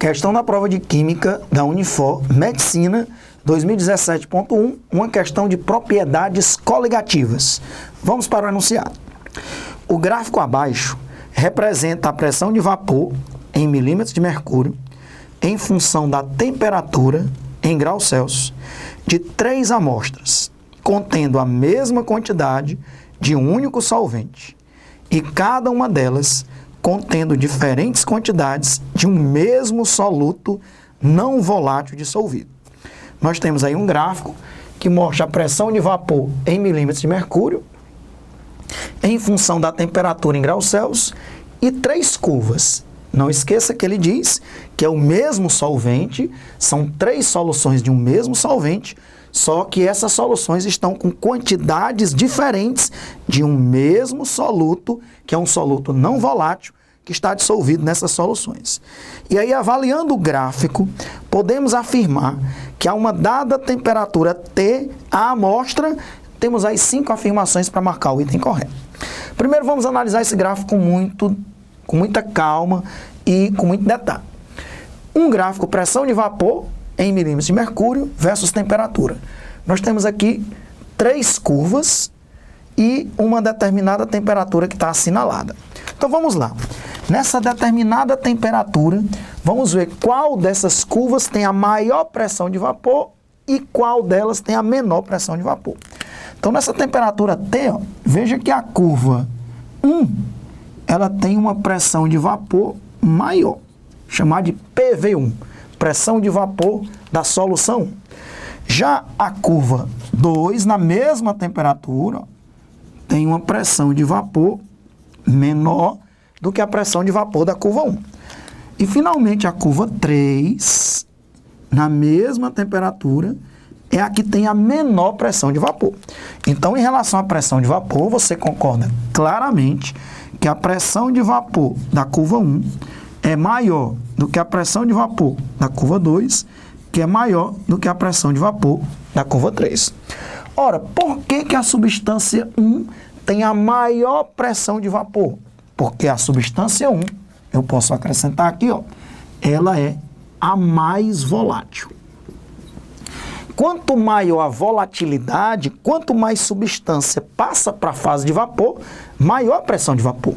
Questão da prova de Química da Unifor, Medicina, 2017.1, uma questão de propriedades coligativas. Vamos para o enunciado. O gráfico abaixo representa a pressão de vapor em milímetros de mercúrio em função da temperatura em graus Celsius de 3 amostras, contendo a mesma quantidade de um único solvente, e cada uma delas contendo diferentes quantidades de um mesmo soluto não volátil dissolvido. Nós temos aí um gráfico que mostra a pressão de vapor em milímetros de mercúrio em função da temperatura em graus Celsius e 3 curvas. Não esqueça que ele diz que é o mesmo solvente, são 3 soluções de um mesmo solvente, só que essas soluções estão com quantidades diferentes de um mesmo soluto, que é um soluto não volátil, que está dissolvido nessas soluções. E aí, avaliando o gráfico, podemos afirmar que a uma dada temperatura T, a amostra, temos aí 5 afirmações para marcar o item correto. Primeiro, vamos analisar esse gráfico com muita calma e com muito detalhe. Um gráfico pressão de vapor em milímetros de mercúrio versus temperatura. Nós temos aqui 3 curvas e uma determinada temperatura que está assinalada. Então vamos lá. Nessa determinada temperatura, vamos ver qual dessas curvas tem a maior pressão de vapor e qual delas tem a menor pressão de vapor. Então nessa temperatura T, ó, veja que a curva 1, ela tem uma pressão de vapor maior, chamada de PV1, pressão de vapor da solução 1. Já a curva 2, na mesma temperatura, ó, tem uma pressão de vapor menor do que a pressão de vapor da curva 1. E, finalmente, a curva 3, na mesma temperatura, é a que tem a menor pressão de vapor. Então, em relação à pressão de vapor, você concorda claramente que a pressão de vapor da curva 1 é maior do que a pressão de vapor da curva 2, que é maior do que a pressão de vapor da curva 3. Ora, por que a substância 1 tem a maior pressão de vapor? Porque a substância 1, eu posso acrescentar aqui, ó, ela é a mais volátil. Quanto maior a volatilidade, quanto mais substância passa para a fase de vapor, maior a pressão de vapor.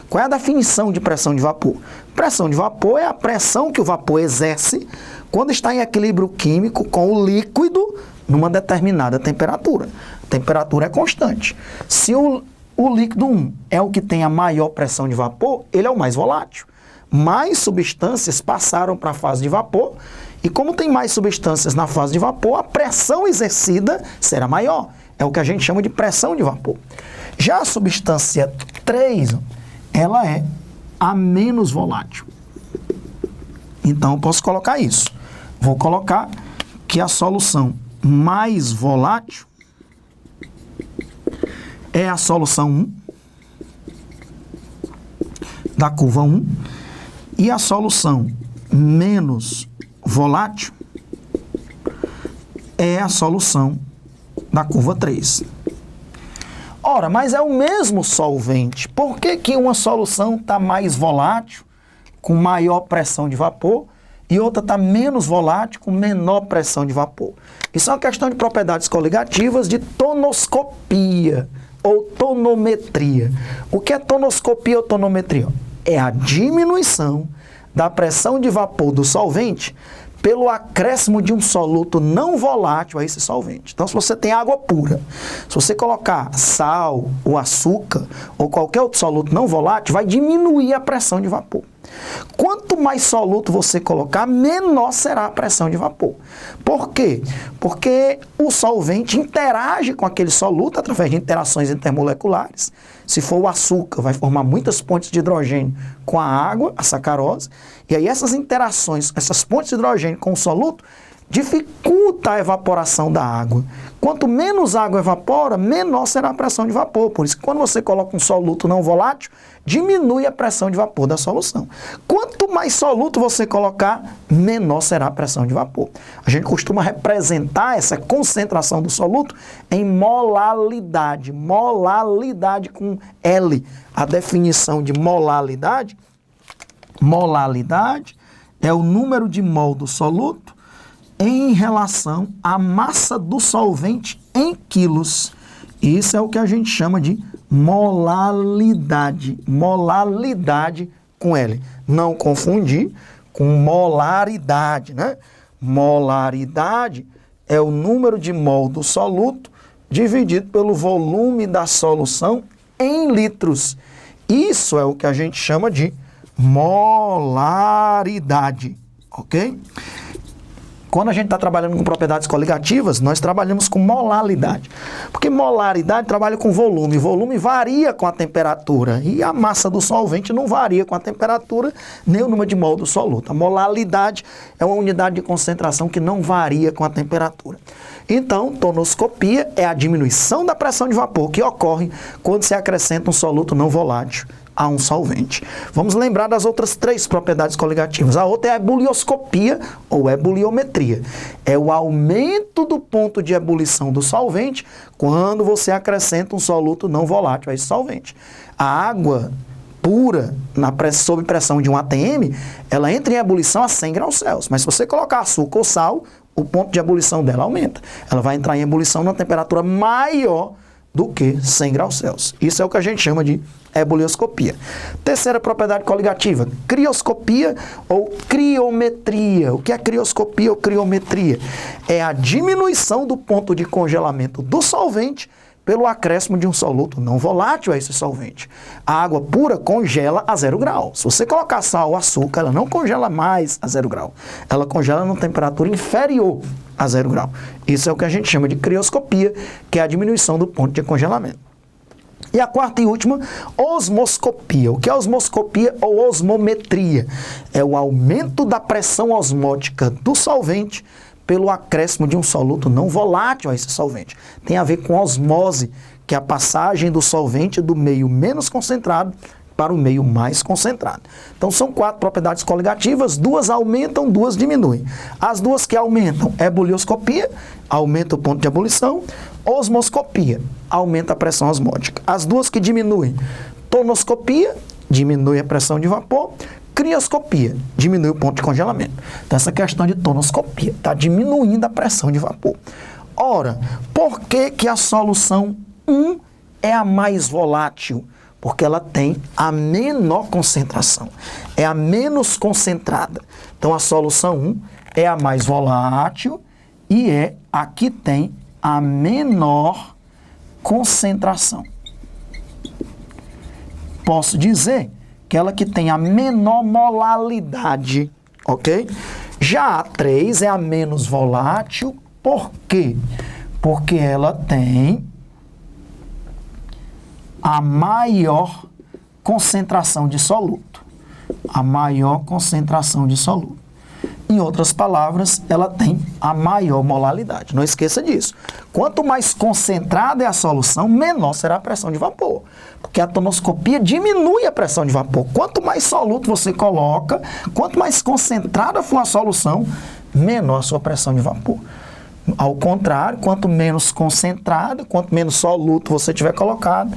Qual é a definição de pressão de vapor? Pressão de vapor é a pressão que o vapor exerce quando está em equilíbrio químico com o líquido numa determinada temperatura. A temperatura é constante. Se o líquido 1 é o que tem a maior pressão de vapor, ele é o mais volátil. Mais substâncias passaram para a fase de vapor, e como tem mais substâncias na fase de vapor, a pressão exercida será maior. É o que a gente chama de pressão de vapor. Já a substância 3, ela é a menos volátil. Então, eu posso colocar isso. Vou colocar que a solução mais volátil é a solução 1 da curva 1 e a solução menos volátil é a solução da curva 3. Ora, mas é o mesmo solvente. Por que uma solução está mais volátil, com maior pressão de vapor, e outra está menos volátil, com menor pressão de vapor? Isso é uma questão de propriedades coligativas de tonoscopia ou tonometria. O que é tonoscopia ou tonometria? É a diminuição da pressão de vapor do solvente pelo acréscimo de um soluto não volátil a esse solvente. Então, se você tem água pura, se você colocar sal ou açúcar ou qualquer outro soluto não volátil, vai diminuir a pressão de vapor. Quanto mais soluto você colocar, menor será a pressão de vapor. Por quê? Porque o solvente interage com aquele soluto através de interações intermoleculares. Se for o açúcar, vai formar muitas pontes de hidrogênio com a água, a sacarose, e aí essas interações, essas pontes de hidrogênio com o soluto, dificulta a evaporação da água. Quanto menos água evapora, menor será a pressão de vapor. Por isso que quando você coloca um soluto não volátil, diminui a pressão de vapor da solução. Quanto mais soluto você colocar, menor será a pressão de vapor. A gente costuma representar essa concentração do soluto em molalidade. Molalidade com L. A definição de molalidade é o número de mol do soluto em relação à massa do solvente em quilos. Isso é o que a gente chama de molalidade. Molalidade com L. Não confundir com molaridade, né? Molaridade é o número de mol do soluto dividido pelo volume da solução em litros. Isso é o que a gente chama de molaridade, ok? Quando a gente está trabalhando com propriedades coligativas, nós trabalhamos com molaridade. Porque molaridade trabalha com volume. Volume varia com a temperatura. E a massa do solvente não varia com a temperatura, nem o número de mol do soluto. A molaridade é uma unidade de concentração que não varia com a temperatura. Então, tonoscopia é a diminuição da pressão de vapor que ocorre quando se acrescenta um soluto não volátil a um solvente. Vamos lembrar das outras 3 propriedades coligativas. A outra é a ebulioscopia ou ebuliometria. É o aumento do ponto de ebulição do solvente quando você acrescenta um soluto não volátil a esse solvente. A água pura, sob pressão de um ATM, ela entra em ebulição a 100 graus Celsius. Mas se você colocar açúcar ou sal, o ponto de ebulição dela aumenta. Ela vai entrar em ebulição numa temperatura maior do que 100 graus Celsius. Isso é o que a gente chama de ebulioscopia. Terceira propriedade coligativa, crioscopia ou criometria. O que é crioscopia ou criometria? É a diminuição do ponto de congelamento do solvente pelo acréscimo de um soluto não volátil a esse solvente. A água pura congela a 0 graus. Se você colocar sal ou açúcar, ela não congela mais a 0 grau. Ela congela numa temperatura inferior a 0 grau. Isso é o que a gente chama de crioscopia, que é a diminuição do ponto de congelamento. E a quarta e última, osmoscopia. O que é osmoscopia ou osmometria? É o aumento da pressão osmótica do solvente pelo acréscimo de um soluto não volátil a esse solvente. Tem a ver com osmose, que é a passagem do solvente do meio menos concentrado para o meio mais concentrado. Então são 4 propriedades coligativas, 2 aumentam, 2 diminuem. As 2 que aumentam, ebulioscopia, aumenta o ponto de ebulição, osmoscopia, aumenta a pressão osmótica. As 2 que diminuem, tonoscopia, diminui a pressão de vapor, crioscopia, diminui o ponto de congelamento. Então essa questão de tonoscopia está diminuindo a pressão de vapor. Ora, por que que a solução 1 é a mais volátil? Porque ela tem a menor concentração, é a menos concentrada. Então a solução 1 é a mais volátil e é a que tem a menor concentração. Posso dizer que ela que tem a menor molalidade, ok? Já a 3 é a menos volátil, por quê? Porque ela tem a maior concentração de soluto. A maior concentração de soluto. Em outras palavras, ela tem a maior molalidade. Não esqueça disso. Quanto mais concentrada é a solução, menor será a pressão de vapor. Porque a tonoscopia diminui a pressão de vapor. Quanto mais soluto você coloca, quanto mais concentrada for a solução, menor a sua pressão de vapor. Ao contrário, quanto menos concentrada, quanto menos soluto você tiver colocado,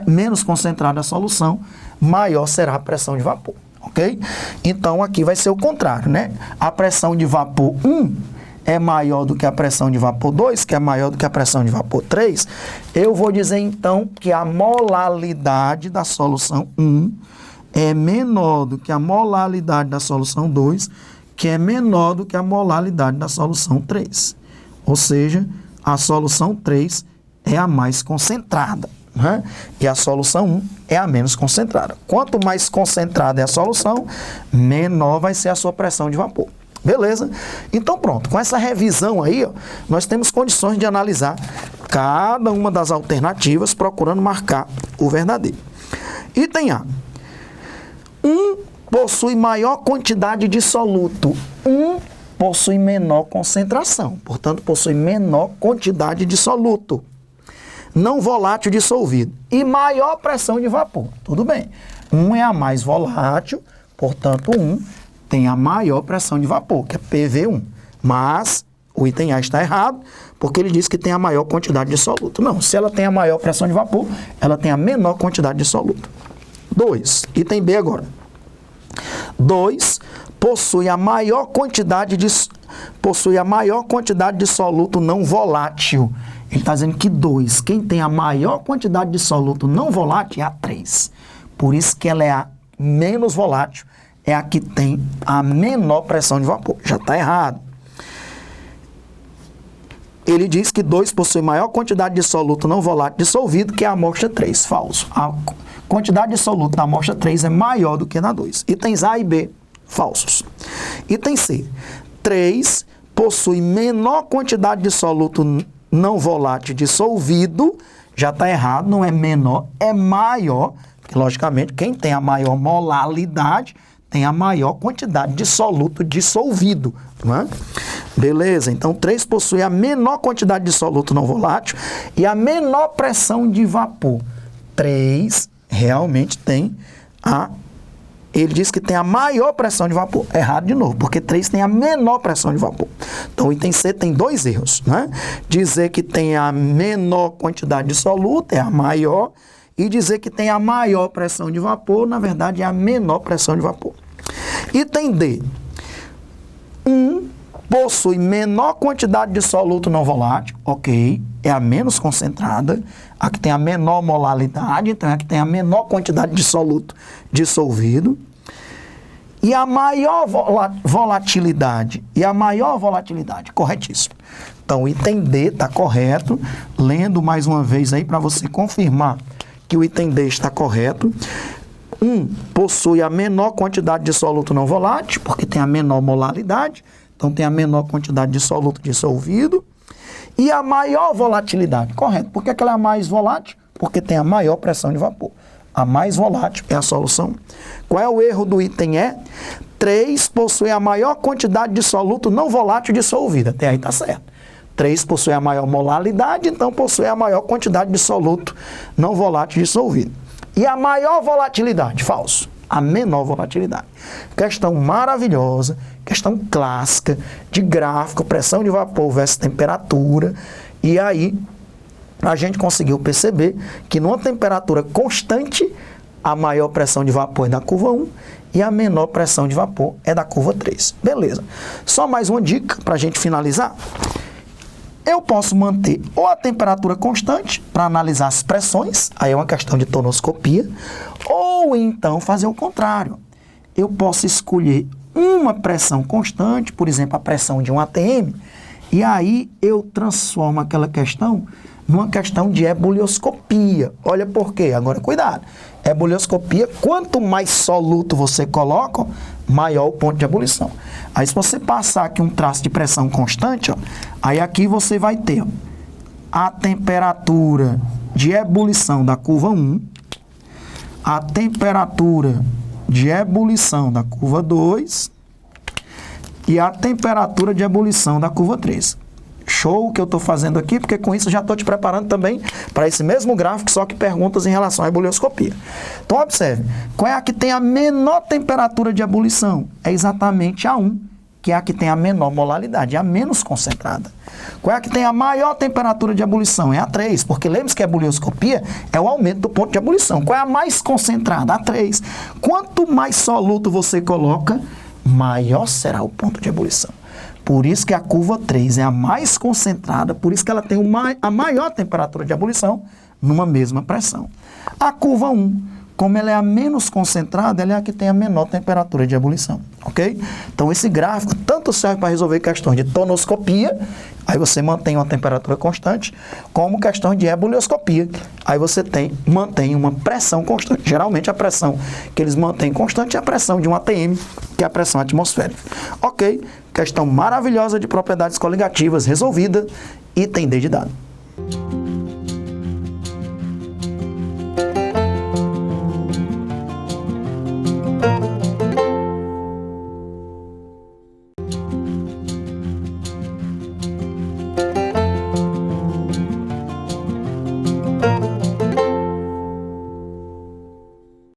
menos concentrada a solução, maior será a pressão de vapor. Ok? Então, aqui vai ser o contrário, né? A pressão de vapor 1 é maior do que a pressão de vapor 2, que é maior do que a pressão de vapor 3. Eu vou dizer, então, que a molalidade da solução 1 é menor do que a molalidade da solução 2, que é menor do que a molalidade da solução 3. Ou seja, a solução 3 é a mais concentrada. Né? E a solução 1 é a menos concentrada. Quanto mais concentrada é a solução, menor vai ser a sua pressão de vapor. Beleza? Então pronto, com essa revisão aí, ó, nós temos condições de analisar cada uma das alternativas, procurando marcar o verdadeiro. Item A. 1 possui maior quantidade de soluto. 1 possui menor concentração, portanto possui menor quantidade de soluto. Não volátil dissolvido e maior pressão de vapor. Tudo bem. 1 é a mais volátil, portanto 1 tem a maior pressão de vapor, que é PV1. Mas o item A está errado, porque ele diz que tem a maior quantidade de soluto. Não, se ela tem a maior pressão de vapor, ela tem a menor quantidade de soluto. 2. Item B agora. 2 possui a maior quantidade de soluto não volátil. Ele está dizendo que 2, quem tem a maior quantidade de soluto não volátil é a 3. Por isso que ela é a menos volátil, é a que tem a menor pressão de vapor. Já está errado. Ele diz que 2 possui maior quantidade de soluto não volátil dissolvido que a amostra 3. Falso. A quantidade de soluto na amostra 3 é maior do que na 2. Itens A e B, falsos. Item C. 3 possui menor quantidade de soluto não volátil dissolvido. Já está errado, não é menor, é maior. Porque, logicamente, quem tem a maior molalidade tem a maior quantidade de soluto dissolvido. Não é? Beleza, então 3 possui a menor quantidade de soluto não volátil e a menor pressão de vapor. 3 realmente tem ele diz que tem a maior pressão de vapor. Errado de novo, porque 3 tem a menor pressão de vapor. Então o item C tem 2 erros, né? Dizer que tem a menor quantidade de soluto é a maior, e dizer que tem a maior pressão de vapor, na verdade, é a menor pressão de vapor. Item D. 1 possui menor quantidade de soluto não volátil, ok, é a menos concentrada, a que tem a menor molalidade, então é a que tem a menor quantidade de soluto dissolvido, e a maior volatilidade, corretíssimo. Então, o item D está correto, lendo mais uma vez aí para você confirmar que o item D está correto. 1 possui a menor quantidade de soluto não volátil, porque tem a menor molalidade, então tem a menor quantidade de soluto dissolvido, e a maior volatilidade, correto. Por que ela é a mais volátil? Porque tem a maior pressão de vapor. A mais volátil é a solução. Qual é o erro do item E? 3 possui a maior quantidade de soluto não volátil dissolvido. Até aí está certo. 3 possui a maior molalidade, então possui a maior quantidade de soluto não volátil dissolvido. E a maior volatilidade? Falso. A menor volatilidade. Questão maravilhosa, questão clássica, de gráfico, pressão de vapor versus temperatura. E aí, a gente conseguiu perceber que numa temperatura constante, a maior pressão de vapor é da curva 1 e a menor pressão de vapor é da curva 3. Beleza. Só mais uma dica para a gente finalizar. Eu posso manter ou a temperatura constante para analisar as pressões, aí é uma questão de tonoscopia, ou então fazer o contrário. Eu posso escolher uma pressão constante, por exemplo, a pressão de um ATM, e aí eu transformo aquela questão numa questão de ebulioscopia. Olha por quê, agora cuidado. Ebulioscopia, quanto mais soluto você coloca, maior o ponto de ebulição. Aí se você passar aqui um traço de pressão constante, ó, aí aqui você vai ter a temperatura de ebulição da curva 1, a temperatura de ebulição da curva 2 e a temperatura de ebulição da curva 3. Show o que eu estou fazendo aqui, porque com isso eu já estou te preparando também para esse mesmo gráfico, só que perguntas em relação à ebulioscopia. Então, observe, qual é a que tem a menor temperatura de ebulição? É exatamente a 1, que é a que tem a menor molalidade, é a menos concentrada. Qual é a que tem a maior temperatura de ebulição? É a 3, porque lembre-se que a ebulioscopia é o aumento do ponto de ebulição. Qual é a mais concentrada? A 3. Quanto mais soluto você coloca, maior será o ponto de ebulição. Por isso que a curva 3 é a mais concentrada, por isso que ela tem a maior temperatura de ebulição numa mesma pressão. A curva 1, como ela é a menos concentrada, ela é a que tem a menor temperatura de ebulição, ok? Então esse gráfico tanto serve para resolver questões de tonoscopia, aí você mantém uma temperatura constante, como questão de ebulioscopia, aí você mantém uma pressão constante. Geralmente a pressão que eles mantêm constante é a pressão de um ATM, que é a pressão atmosférica. Ok, questão maravilhosa de propriedades coligativas resolvida, item D de dado.